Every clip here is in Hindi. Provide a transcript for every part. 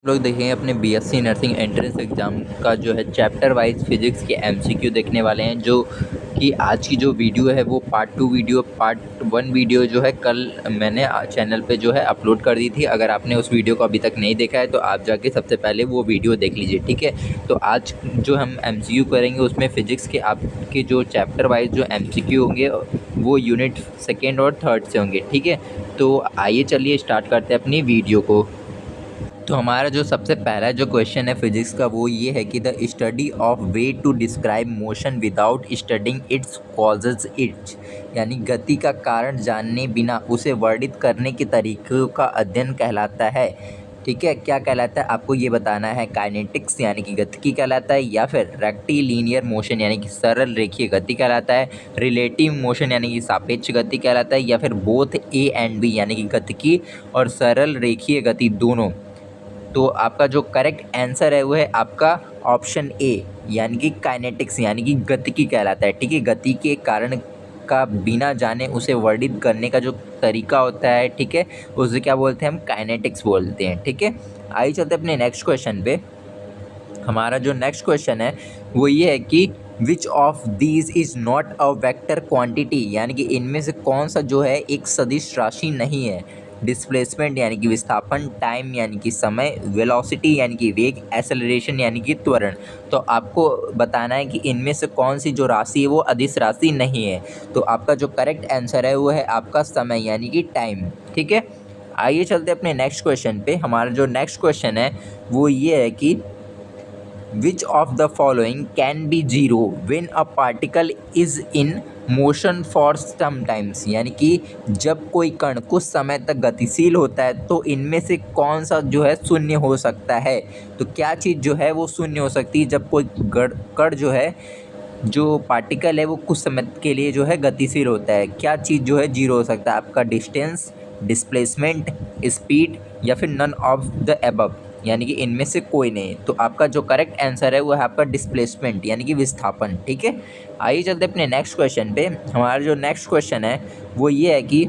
लोग देखेंगे अपने बीएससी नर्सिंग एंट्रेंस एग्ज़ाम का जो है चैप्टर वाइज फिजिक्स के एमसीक्यू देखने वाले हैं। जो कि आज की जो वीडियो है वो पार्ट 1 वीडियो जो है कल मैंने चैनल पे जो है अपलोड कर दी थी। अगर आपने उस वीडियो को अभी तक नहीं देखा है तो आप जाके सबसे पहले वो वीडियो देख लीजिए, ठीक है। तो आज जो हम एमसीक्यू करेंगे उसमें फ़िज़िक्स के आपके जो चैप्टर वाइज जो एमसीक्यू होंगे वो यूनिट 2 और 3 से होंगे, ठीक है। तो आइए चलिए स्टार्ट करते हैं अपनी वीडियो को। तो हमारा जो सबसे पहला जो क्वेश्चन है फिजिक्स का वो ये है कि the study of way to describe motion without studying its causes its, यानी गति का कारण जाने बिना उसे वर्णित करने के तरीक़ों का अध्ययन कहलाता है, ठीक है। क्या कहलाता है आपको ये बताना है। काइनेटिक्स यानी कि गतिकी कहलाता है, या फिर रेक्टिलिनियर मोशन यानी कि सरल रेखीय गति कहलाता है, रिलेटिव मोशन यानी कि सापेक्ष गति कहलाता है, या फिर बोथ ए एंड बी यानी कि गतिकी और सरल रेखीय गति दोनों। तो आपका जो करेक्ट आंसर है वो है आपका ऑप्शन ए यानी कि काइनेटिक्स यानी कि गतिकी कहलाता है, ठीक है। गति के कारण का बिना जाने उसे वर्णित करने का जो तरीका होता है, ठीक है, उसे क्या बोलते हैं हम काइनेटिक्स बोलते हैं, ठीक है। आइए चलते अपने नेक्स्ट क्वेश्चन पे। हमारा जो नेक्स्ट क्वेश्चन है वो ये है कि which of these is not a vector quantity, यानी कि इनमें से कौन सा जो है एक सदिश राशि नहीं है। डिस्प्लेसमेंट यानी कि विस्थापन, टाइम यानी कि समय, वेलोसिटी यानी कि वेग, एक्सेलरेशन यानी कि त्वरण। तो आपको बताना है कि इनमें से कौन सी जो राशि है वो अदिश राशि नहीं है। तो आपका जो करेक्ट आंसर है वो है आपका समय यानी कि टाइम, ठीक है। आइए चलते अपने नेक्स्ट क्वेश्चन पे। हमारा जो नेक्स्ट क्वेश्चन है वो ये है कि which of the following can be zero when a particle is in motion for some times, यानी कि जब कोई कण कुछ समय तक गतिशील होता है तो इनमें से कौन सा जो है शून्य हो सकता है। तो क्या चीज़ जो है वो शून्य हो सकती है जब कोई कण जो है, जो पार्टिकल है वो कुछ समय के लिए जो है गतिशील होता है। क्या चीज़ जो है जीरो हो सकता है आपका, डिस्टेंस, डिस्प्लेसमेंट, स्पीड, या फिर नन ऑफ द एबव, यानी कि इनमें से कोई नहीं। तो आपका जो करेक्ट आंसर है वो है आपका डिस्प्लेसमेंट यानी कि विस्थापन, ठीक है। आइए चलते अपने नेक्स्ट क्वेश्चन पे। हमारा जो नेक्स्ट क्वेश्चन है वो ये है कि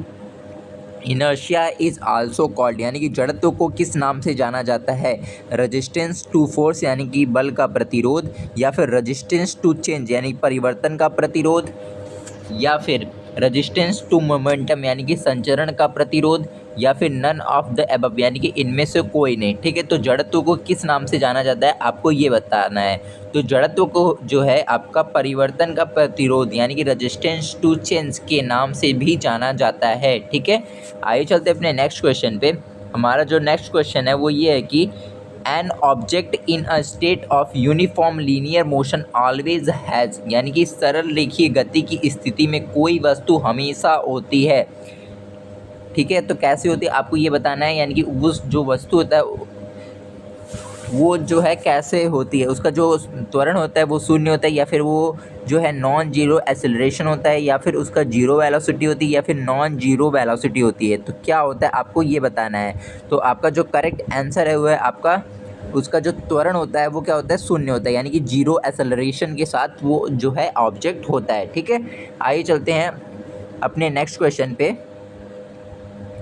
इनर्शिया इज़ आल्सो कॉल्ड, यानी कि जड़त्व को किस नाम से जाना जाता है। रेजिस्टेंस टू फोर्स यानी कि बल का प्रतिरोध, या फिर रेजिस्टेंस टू चेंज यानी परिवर्तन का प्रतिरोध, या फिर रेजिस्टेंस टू मोमेंटम यानी कि संचरण का प्रतिरोध, या फिर नन ऑफ द एबव यानी कि इनमें से कोई नहीं, ठीक है। तो जड़त्व को किस नाम से जाना जाता है आपको ये बताना है। तो जड़त्व को जो है आपका परिवर्तन का प्रतिरोध यानी कि रेजिस्टेंस टू चेंज के नाम से भी जाना जाता है, ठीक है। आइए चलते अपने नेक्स्ट क्वेश्चन पे। हमारा जो नेक्स्ट क्वेश्चन है वो ये है कि an object in a state of uniform linear motion always has, यानी कि सरल रेखीय गति की स्थिति में कोई वस्तु हमेशा होती है, ठीक है। तो कैसे होती है आपको ये बताना है, यानी कि उस जो वस्तु होता है वो जो है कैसे होती है, उसका जो त्वरण होता है वो शून्य होता है, या फिर वो जो है नॉन जीरो एक्सेलरेशन होता है, या फिर उसका जीरो वेलोसिटी होती है, या फिर नॉन जीरो वेलोसिटी होती है। तो क्या होता है आपको ये बताना है। तो आपका जो करेक्ट आंसर है वो है आपका, उसका जो त्वरण होता है वो क्या होता है, शून्य होता है, यानी कि जीरो एक्सेलरेशन के साथ वो जो है ऑब्जेक्ट होता है, ठीक है। आइए चलते हैं अपने नेक्स्ट क्वेश्चन पे।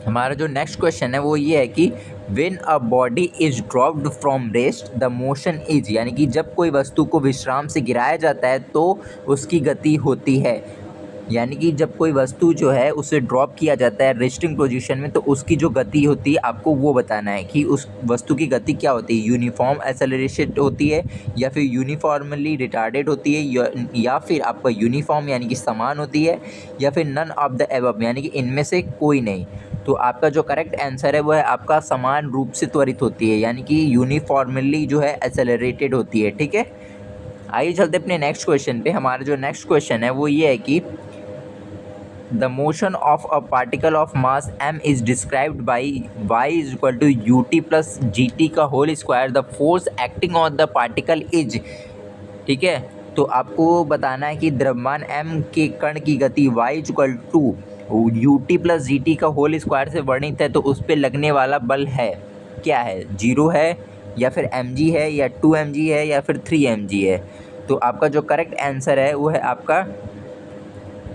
हमारा जो नेक्स्ट क्वेश्चन है वो ये है कि when a body is dropped from rest the motion is, यानी कि जब कोई वस्तु को विश्राम से गिराया जाता है तो उसकी गति होती है। यानी कि जब कोई वस्तु जो है उसे ड्रॉप किया जाता है रेस्टिंग पोजीशन में तो उसकी जो गति होती है आपको वो बताना है कि उस वस्तु की गति क्या होती है, यूनिफॉर्म एक्सेलरेशन होती है, या फिर यूनिफॉर्मली रिटार्डेड होती है, या फिर आपका यूनिफॉर्म यानी कि समान होती है, या फिर नन ऑफ द एबव यानी कि इनमें से कोई नहीं। तो आपका जो करेक्ट आंसर है वो है आपका समान रूप से त्वरित होती है, यानी कि यूनिफॉर्मली जो है एक्सेलरेटेड होती है, ठीक है। आइए चलते अपने नेक्स्ट क्वेश्चन पे। हमारा जो नेक्स्ट क्वेश्चन है वो ये है कि the motion of a particle of mass m is described by y is equal to u t plus g t का whole square, the force acting on the particle is, ठीक है। तो आपको बताना है कि द्रव्यमान m के कण की गति y is equal to u t plus g t का होल स्क्वायर से वर्णित है, तो उस पर लगने वाला बल है क्या है, जीरो है, या फिर mg है, या 2mg है, या फिर 3mg है। तो आपका जो करेक्ट आंसर है वो है आपका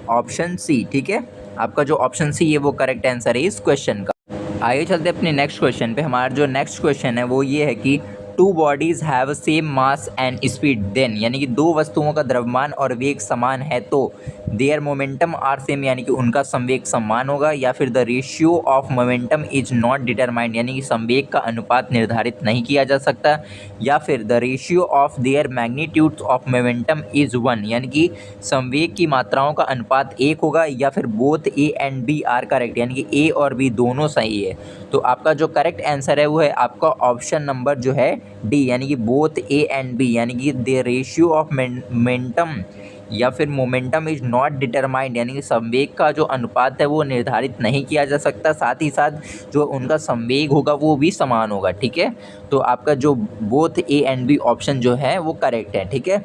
ऑप्शन सी, ठीक है। आपका जो ऑप्शन सी है वो करेक्ट आंसर है इस क्वेश्चन का। आइए चलते अपने नेक्स्ट क्वेश्चन पे। हमारा जो नेक्स्ट क्वेश्चन है वो ये है कि two bodies have same mass and speed then, यानी कि दो वस्तुओं का द्रव्यमान और वेग समान है तो देयर मोमेंटम आर सेम, यानी कि उनका संवेग समान होगा, या फिर the ratio of momentum is not determined, यानी कि संवेग का अनुपात निर्धारित नहीं किया जा सकता, या फिर the ratio of their magnitudes of momentum is 1, यानी कि संवेग की मात्राओं का अनुपात 1 होगा, या फिर both A and B are correct, यानी कि ए और बी दोनों सही है। तो आपका जो करेक्ट आंसर है वो है आपका ऑप्शन नंबर जो है डी, यानी कि बोथ ए एंड बी, यानी कि द रेशियो ऑफ मोमेंटम या फिर मोमेंटम इज नॉट डिटरमाइंड, यानी कि संवेग का जो अनुपात है वो निर्धारित नहीं किया जा सकता, साथ ही साथ जो उनका संवेग होगा वो भी समान होगा। ठीक है, तो आपका जो both A and B option जो है वो करेक्ट है। ठीक है,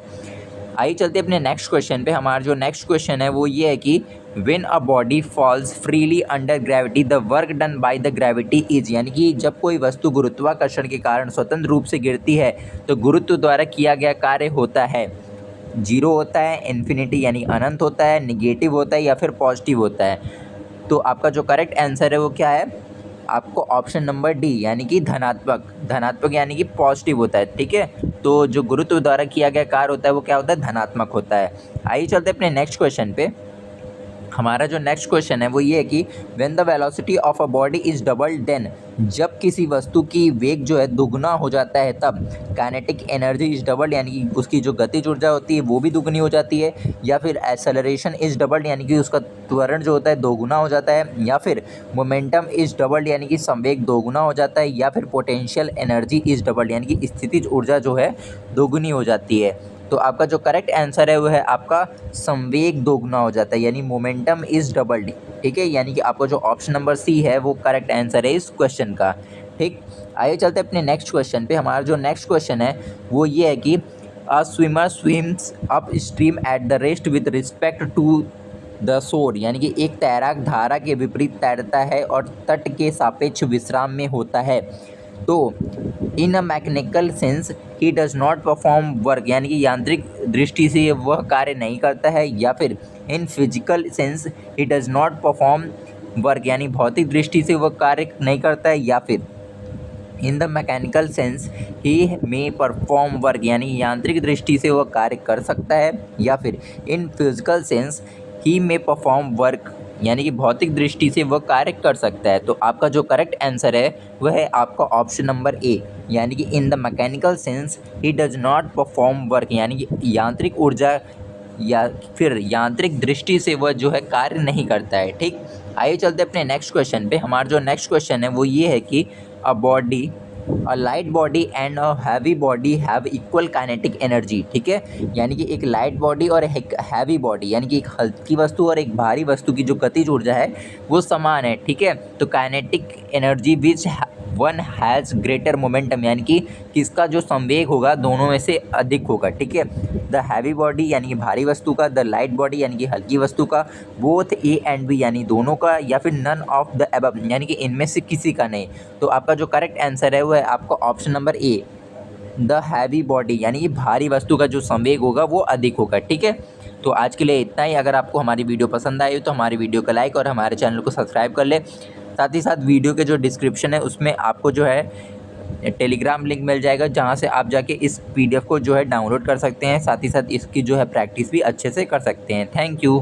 आइए चलते अपने नेक्स्ट क्वेश्चन पे। हमारा जो नेक्स्ट क्वेश्चन है वो ये है कि when a body falls freely under gravity the work done by the gravity is, यानी कि जब कोई वस्तु गुरुत्वाकर्षण के कारण स्वतंत्र रूप से गिरती है तो गुरुत्व द्वारा किया गया कार्य होता है 0 होता है, इन्फिनिटी यानी अनंत होता है, निगेटिव होता है, या फिर पॉजिटिव होता है। तो आपका जो करेक्ट आंसर है वो क्या है, आपको ऑप्शन नंबर डी, यानी कि धनात्मक। धनात्मक यानी कि पॉजिटिव होता है। ठीक है, तो जो गुरुत्व द्वारा किया गया कार्य होता है वो क्या होता है, धनात्मक होता है। आइए चलते अपने नेक्स्ट क्वेश्चन पे। हमारा जो नेक्स्ट क्वेश्चन है वो ये है कि when the velocity of a body is double then, जब किसी वस्तु की वेग जो है दुगना हो जाता है तब काइनेटिक एनर्जी इज डबल, यानी कि उसकी जो गतिज ऊर्जा होती है वो भी दुगनी हो जाती है, या फिर एक्सेलरेशन इज डबल, यानी कि उसका त्वरण जो होता है दोगुना हो जाता है, या फिर मोमेंटम इज डबल, यानी कि संवेग दोगुना हो जाता है, या फिर पोटेंशियल एनर्जी इज डबल, यानी कि स्थितिज ऊर्जा जो है दोगुनी हो जाती है। तो आपका जो करेक्ट आंसर है वो है आपका संवेग दोगुना हो जाता है, यानी मोमेंटम इज डबल्ड। ठीक है, यानी कि आपका जो ऑप्शन नंबर सी है वो करेक्ट आंसर है इस क्वेश्चन का। ठीक, आइए चलते अपने नेक्स्ट क्वेश्चन पे। हमारा जो नेक्स्ट क्वेश्चन है वो ये है कि a swimmer swims upstream at the rest with respect to the shore, यानी कि एक तैराक धारा के विपरीत तैरता है और तट के सापेक्ष विश्राम में होता है। तो in a mechanical sense he does not perform work, यानी कि यांत्रिक दृष्टि से वह कार्य नहीं करता है, या फिर in physical sense he does not perform work, यानी भौतिक दृष्टि से वह कार्य नहीं करता है, या फिर in the mechanical sense he may perform work, यानी यांत्रिक दृष्टि से वह कार्य कर सकता है, या फिर in physical sense he may perform work, यानी कि भौतिक दृष्टि से वह कार्य कर सकता है। तो आपका जो करेक्ट आंसर है वह है आपका ऑप्शन नंबर ए, यानी कि in the mechanical sense he does not perform work, यानी कि यांत्रिक ऊर्जा या फिर यांत्रिक दृष्टि से वह जो है कार्य नहीं करता है। ठीक, आइए चलते अपने नेक्स्ट क्वेश्चन पे। हमारा जो नेक्स्ट क्वेश्चन है वो ये है कि a light body and a heavy body have equal kinetic energy. ठीक है, यानी कि एक लाइट बॉडी और एक हैवी बॉडी, यानी कि एक हल्की वस्तु और एक भारी वस्तु की जो गतिज ऊर्जा है वो समान है। ठीक है, तो kinetic energy which one has greater momentum, यानी कि किसका जो संवेग होगा दोनों में से अधिक होगा। ठीक है, द हैवी बॉडी यानी कि भारी वस्तु का, द लाइट बॉडी यानी कि हल्की वस्तु का, बोथ ए एंड बी यानी दोनों का, या फिर नन ऑफ द अबव, यानी कि इनमें से किसी का नहीं। तो आपका जो करेक्ट आंसर है वो है आपका option number A, the heavy body, यानी कि भारी वस्तु का जो संवेग होगा वो अधिक होगा। ठीक है, तो आज के लिए इतना ही। अगर आपको हमारी वीडियो पसंद आई हो तो हमारी वीडियो को लाइक और हमारे चैनल को सब्सक्राइब कर ले। साथ ही साथ वीडियो के जो डिस्क्रिप्शन है उसमें आपको जो है टेलीग्राम लिंक मिल जाएगा, जहां से आप जाके इस PDF को जो है डाउनलोड कर सकते हैं। साथ ही साथ इसकी जो है प्रैक्टिस भी अच्छे से कर सकते हैं। Thank you.